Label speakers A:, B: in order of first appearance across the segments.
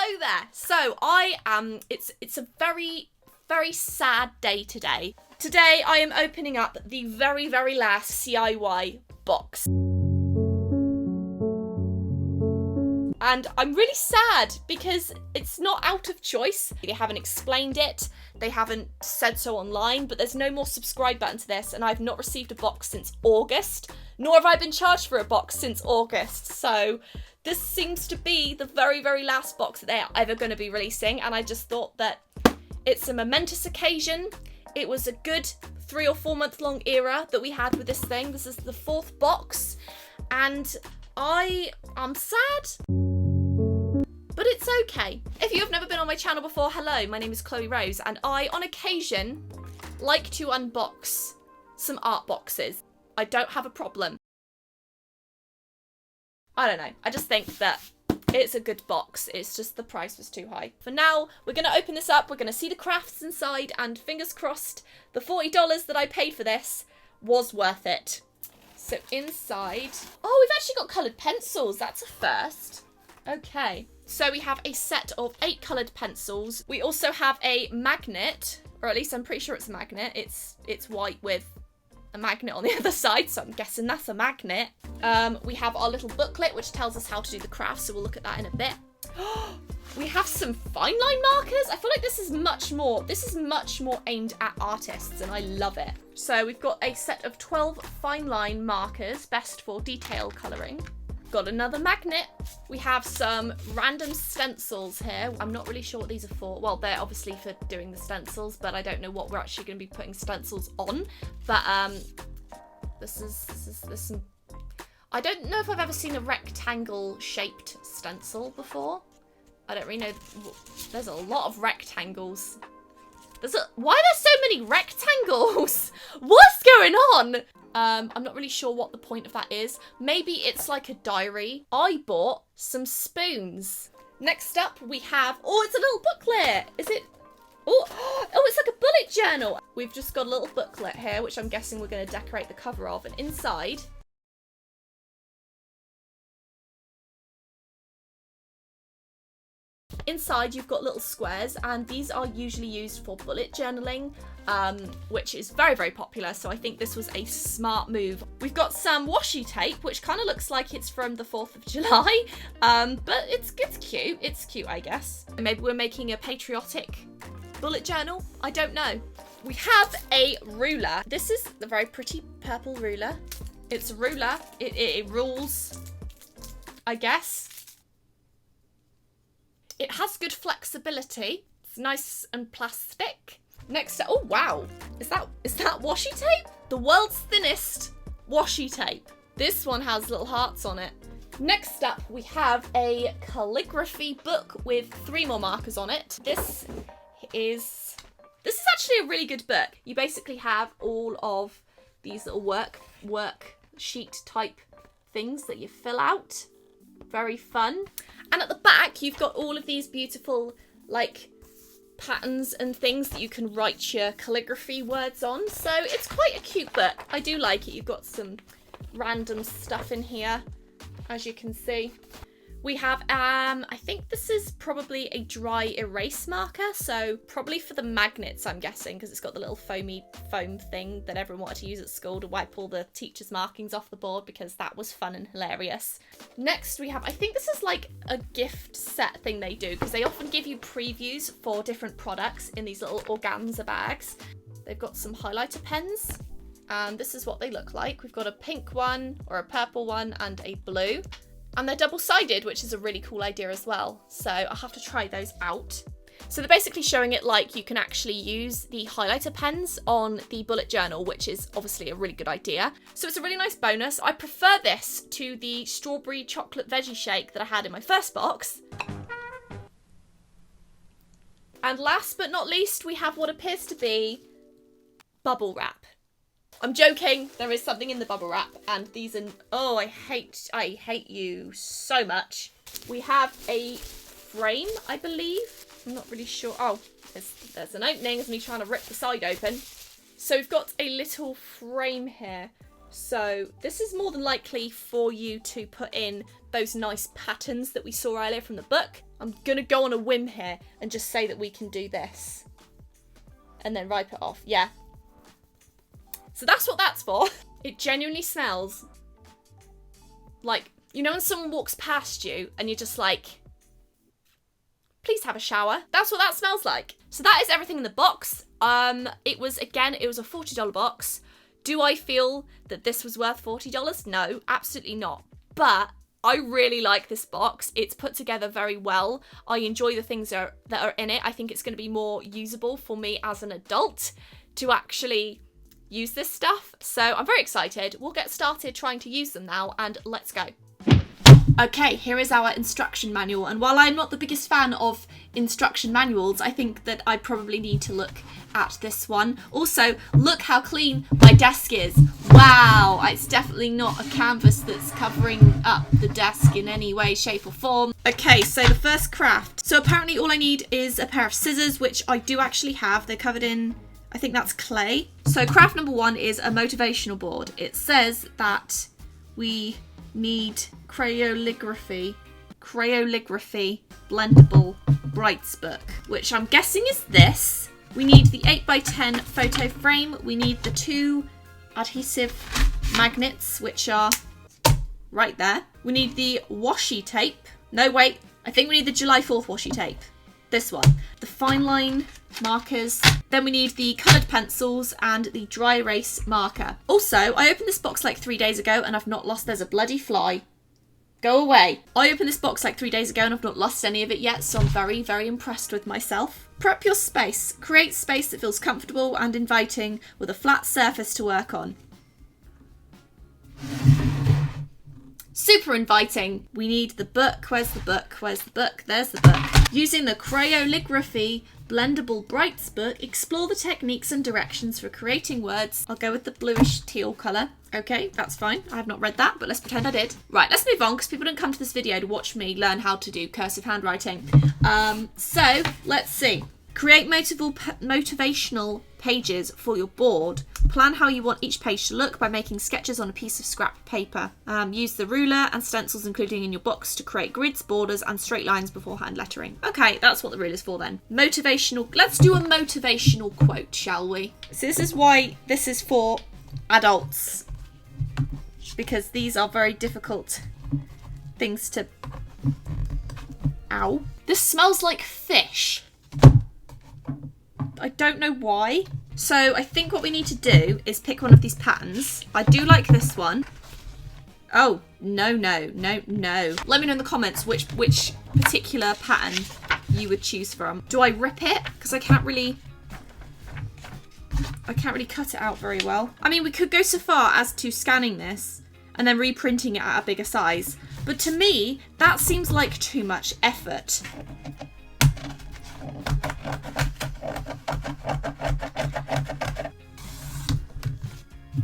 A: Hello there. So it's a very, very sad day today. Today I am opening up the very, very last CIY box. And I'm really sad because it's not out of choice. They haven't explained it. They haven't said so online, but there's no more subscribe button to this, and I've not received a box since August, nor have I been charged for a box since August. So this seems to be the very, very last box that they are ever going to be releasing, and I just thought that it's a momentous occasion. It was a good 3 or 4 month long era that we had with this thing. This is the 4th box, and I'm sad. But it's okay. If you have never been on my channel before, hello, my name is Chloe Rose, and I, on occasion, like to unbox some art boxes. I don't have a problem. I don't know, I just think that it's a good box, it's just the price was too high. For now, we're going to open this up, we're going to see the crafts inside, and fingers crossed, the $40 that I paid for this was worth it. So inside, oh, we've actually got coloured pencils, that's a first. Okay. So we have a set of 8 coloured pencils. We also have a magnet, or at least I'm pretty sure it's a magnet. It's white with a magnet on the other side, so I'm guessing that's a magnet. We have our little booklet, which tells us how to do the craft, so we'll look at that in a bit. We have some fine line markers. I feel like this is much more aimed at artists, and I love it. So we've got a set of 12 fine line markers, best for detail colouring. Got another magnet. We have some random stencils here. I'm not really sure what these are for. Well, they're obviously for doing the stencils, but I don't know what we're actually going to be putting stencils on. But this is I don't know if I've ever seen a rectangle shaped stencil before. I don't really know. There's a lot of rectangles. Why are there so many rectangles? What's going on? I'm not really sure what the point of that is. Maybe it's like a diary. I bought some spoons. Next up we have, oh, it's a little booklet. Is it? Oh, it's like a bullet journal. We've just got a little booklet here, which I'm guessing we're going to decorate the cover of. And inside, you've got little squares, and these are usually used for bullet journaling, which is very, very popular, so I think this was a smart move. We've got some washi tape, which kind of looks like it's from the 4th of July, but it's cute. It's cute, I guess. Maybe we're making a patriotic bullet journal? I don't know. We have a ruler. This is the very pretty purple ruler. It's a ruler. It rules, I guess. It has good flexibility. It's nice and plastic. Next up, oh wow, is that washi tape? The world's thinnest washi tape. This one has little hearts on it. Next up, we have a calligraphy book with 3 more markers on it. This is actually a really good book. You basically have all of these little worksheet type things that you fill out. Very fun. And at the back, you've got all of these beautiful, like, patterns and things that you can write your calligraphy words on. So it's quite a cute book. I do like it. You've got some random stuff in here, as you can see. We have, I think this is probably a dry erase marker. So probably for the magnets, I'm guessing, because it's got the little foam thing that everyone wanted to use at school to wipe all the teachers' markings off the board, because that was fun and hilarious. Next we have, I think this is like a gift set thing they do, because they often give you previews for different products in these little organza bags. They've got some highlighter pens, and this is what they look like. We've got a pink one, or a purple one, and a blue. And they're double-sided, which is a really cool idea as well. So I'll have to try those out. So they're basically showing it like you can actually use the highlighter pens on the bullet journal, which is obviously a really good idea. So it's a really nice bonus. I prefer this to the strawberry chocolate veggie shake that I had in my first box. And last but not least, we have what appears to be bubble wrap. I'm joking, there is something in the bubble wrap, and these are, oh, I hate you so much. We have a frame, I believe. I'm not really sure. Oh, there's an opening. It's me trying to rip the side open. So we've got a little frame here. So this is more than likely for you to put in those nice patterns that we saw earlier from the book. I'm gonna go on a whim here and just say that we can do this. And then wipe it off. Yeah. So that's what that's for. It genuinely smells like, you know when someone walks past you and you're just like, please have a shower. That's what that smells like. So that is everything in the box. It was a $40 box. Do I feel that this was worth $40? No, absolutely not. But I really like this box. It's put together very well. I enjoy the things that are in it. I think it's going to be more usable for me as an adult to actually use this stuff. So I'm very excited. We'll get started trying to use them now, and let's go. Okay, here is our instruction manual, and while I'm not the biggest fan of instruction manuals, I think that I probably need to look at this one. Also, look how clean my desk is. Wow, it's definitely not a canvas that's covering up the desk in any way, shape or form. Okay, so the first craft. So apparently all I need is a pair of scissors, which I do actually have. They're covered in, I think that's clay. So craft number 1 is a motivational board. It says that we need crayolygraphy blendable Brights book, which I'm guessing is this. We need the 8x10 photo frame. We need the 2 adhesive magnets, which are right there. We need the washi tape. No, wait, I think we need the July 4th washi tape. This one. The fine line markers. Then we need the coloured pencils and the dry erase marker. Also, I opened this box like 3 days ago and I've not lost, there's a bloody fly. Go away. I opened this box like 3 days ago and I've not lost any of it yet, so I'm very, very impressed with myself. Prep your space. Create space that feels comfortable and inviting with a flat surface to work on. Super inviting. We need the book. Where's the book? Where's the book? There's the book. Using the crayolygraphy blendable Brights book, explore the techniques and directions for creating words. I'll go with the bluish teal colour. Okay, that's fine. I have not read that, but let's pretend I did. Right, let's move on because people don't come to this video to watch me learn how to do cursive handwriting. So let's see. Create motivational pages for your board. Plan how you want each page to look by making sketches on a piece of scrap paper. Use the ruler and stencils including in your box to create grids, borders and straight lines before hand lettering. Okay, that's what the ruler's for then. Motivational. Let's do a motivational quote, shall we? So this is why this is for adults, because these are very difficult things to... Ow. This smells like fish. I don't know why. So I think what we need to do is pick one of these patterns. I do like this one. Oh, no. Let me know in the comments which particular pattern you would choose from. Do I rip it? Because I can't really cut it out very well. I mean, we could go so far as to scanning this and then reprinting it at a bigger size. But to me, that seems like too much effort.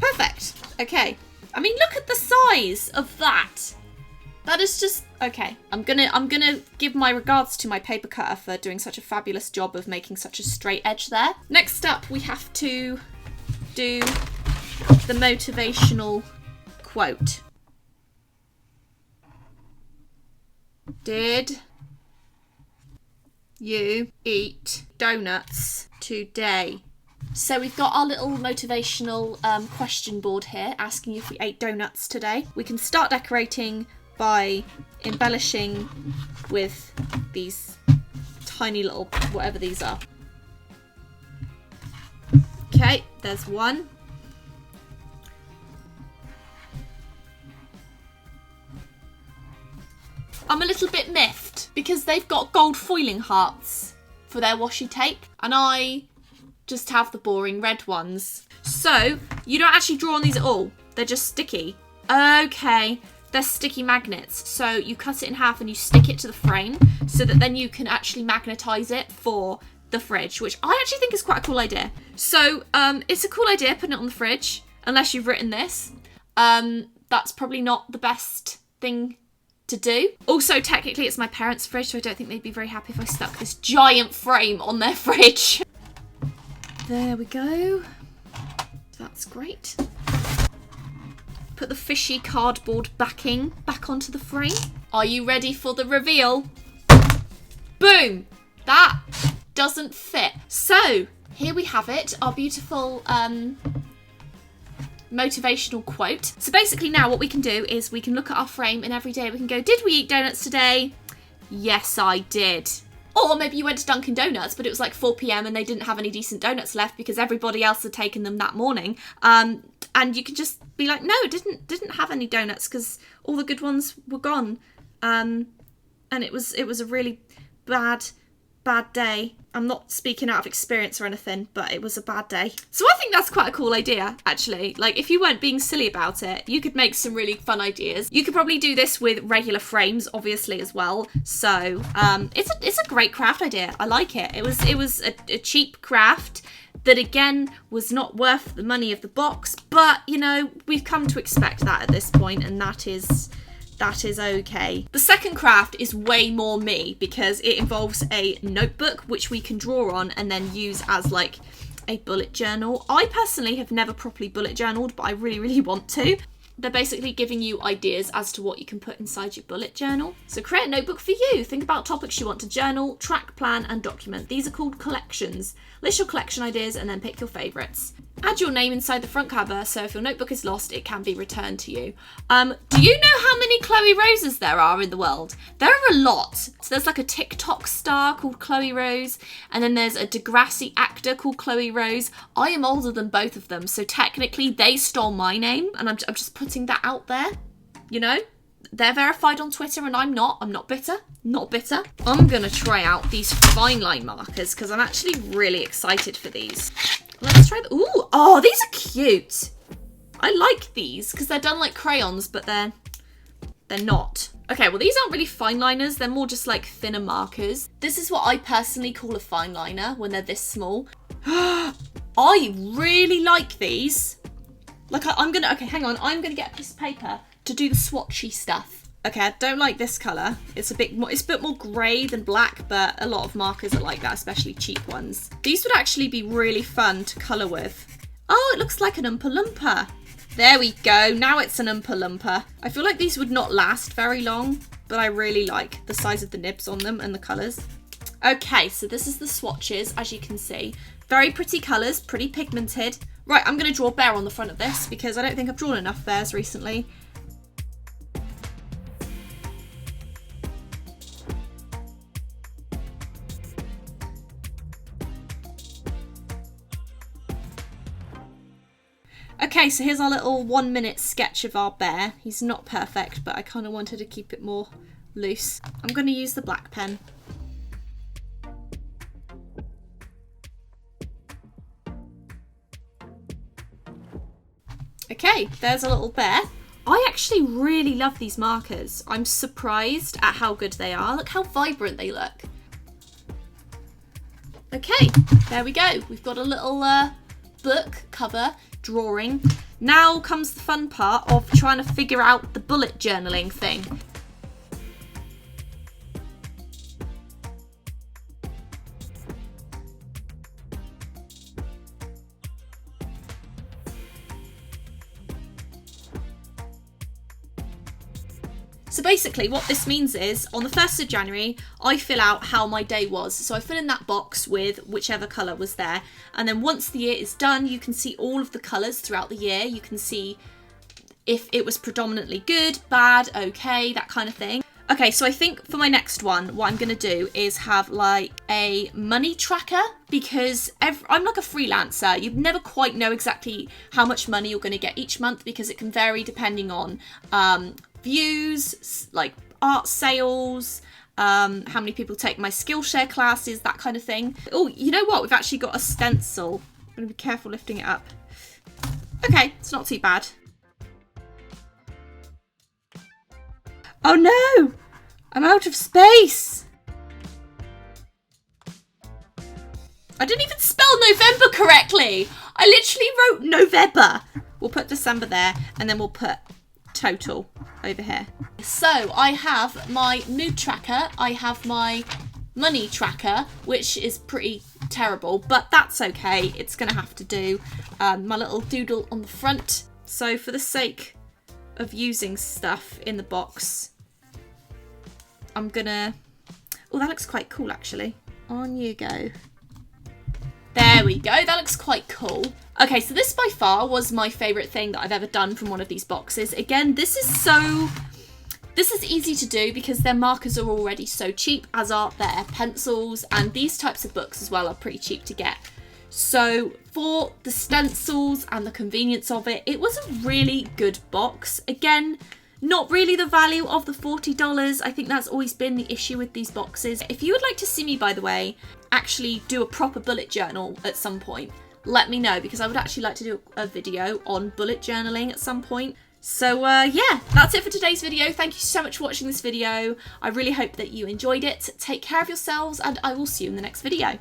A: Perfect. Okay. I mean, look at the size of that. That is just... Okay. I'm gonna give my regards to my paper cutter for doing such a fabulous job of making such a straight edge there. Next up, we have to do the motivational quote. Did you eat donuts today? So we've got our little motivational question board here asking if we ate donuts today. We can start decorating by embellishing with these tiny little whatever these are. Okay, there's one. I'm a little bit miffed because they've got gold foiling hearts for their washi tape and I just have the boring red ones. So you don't actually draw on these at all. They're just sticky. Okay, they're sticky magnets. So you cut it in half and you stick it to the frame so that then you can actually magnetize it for the fridge, which I actually think is quite a cool idea. So it's a cool idea putting it on the fridge, unless you've written this. That's probably not the best thing to do. Also, technically it's my parents' fridge, so I don't think they'd be very happy if I stuck this giant frame on their fridge. There we go. That's great. Put the fishy cardboard backing back onto the frame. Are you ready for the reveal? Boom! That doesn't fit. So, here we have it, our beautiful motivational quote. So basically now what we can do is we can look at our frame and every day we can go, did we eat donuts today? Yes, I did. Or maybe you went to Dunkin' Donuts, but it was like 4 p.m. and they didn't have any decent donuts left because everybody else had taken them that morning. And you can just be like, no, it didn't have any donuts because all the good ones were gone. And it was a really bad day. I'm not speaking out of experience or anything, but it was a bad day. So I think that's quite a cool idea, actually. Like, if you weren't being silly about it, you could make some really fun ideas. You could probably do this with regular frames, obviously, as well. So it's a great craft idea. I like it. It was a cheap craft that, again, was not worth the money of the box. But, you know, we've come to expect that at this point, and that is okay. The second craft is way more me because it involves a notebook which we can draw on and then use as like a bullet journal. I personally have never properly bullet journaled, but I really, really want to. They're basically giving you ideas as to what you can put inside your bullet journal. So create a notebook for you. Think about topics you want to journal, track, plan, and document. These are called collections. List your collection ideas and then pick your favourites. Add your name inside the front cover, so if your notebook is lost, it can be returned to you. Do you know how many Chloe Roses there are in the world? There are a lot. So there's like a TikTok star called Chloe Rose, and then there's a Degrassi actor called Chloe Rose. I am older than both of them, so technically they stole my name, and I'm just putting that out there, you know? They're verified on Twitter and I'm not. I'm not bitter. Not bitter. I'm going to try out these fine line markers because I'm actually really excited for these. Let's try them. Ooh, oh, these are cute. I like these because they're done like crayons, but they're not. Okay, well, these aren't really fine liners. They're more just like thinner markers. This is what I personally call a fine liner when they're this small. I really like these. Like, okay, hang on. I'm going to get a piece of paper to do the swatchy stuff. Okay, I don't like this colour. It's a bit more grey than black, but a lot of markers are like that, especially cheap ones. These would actually be really fun to colour with. Oh, it looks like an Oompa Loompa. There we go, now it's an Oompa Loompa. I feel like these would not last very long, but I really like the size of the nibs on them and the colours. Okay, so this is the swatches, as you can see. Very pretty colours, pretty pigmented. Right, I'm going to draw a bear on the front of this because I don't think I've drawn enough bears recently. Okay, so here's our little 1 minute sketch of our bear. He's not perfect, but I kind of wanted to keep it more loose. I'm going to use the black pen. Okay, there's a little bear. I actually really love these markers. I'm surprised at how good they are. Look how vibrant they look. Okay, there we go. We've got a little book cover drawing. Now comes the fun part of trying to figure out the bullet journaling thing. So basically what this means is on the 1st of January, I fill out how my day was. So I fill in that box with whichever colour was there. And then once the year is done, you can see all of the colours throughout the year. You can see if it was predominantly good, bad, okay, that kind of thing. Okay, so I think for my next one, what I'm going to do is have like a money tracker because I'm like a freelancer. You never quite know exactly how much money you're going to get each month because it can vary depending on views, like art sales, how many people take my Skillshare classes, that kind of thing. Oh, you know what? We've actually got a stencil. I'm going to be careful lifting it up. Okay, it's not too bad. Oh no! I'm out of space! I didn't even spell November correctly! I literally wrote November. We'll put December there and then we'll put total over here. So I have my mood tracker, I have my money tracker, which is pretty terrible, but that's okay. It's gonna have to do. My little doodle on the front. So for the sake of using stuff in the box, I'm gonna, oh, that looks quite cool actually. On you go. There we go, that looks quite cool. Okay, so this by far was my favourite thing that I've ever done from one of these boxes. Again, this is easy to do because their markers are already so cheap, as are their pencils, and these types of books as well are pretty cheap to get. So for the stencils and the convenience of it, it was a really good box. Again, not really the value of the $40. I think that's always been the issue with these boxes. If you would like to see me, by the way, actually do a proper bullet journal at some point, let me know, because I would actually like to do a video on bullet journaling at some point. So yeah, that's it for today's video. Thank you so much for watching this video. I really hope that you enjoyed it. Take care of yourselves, and I will see you in the next video.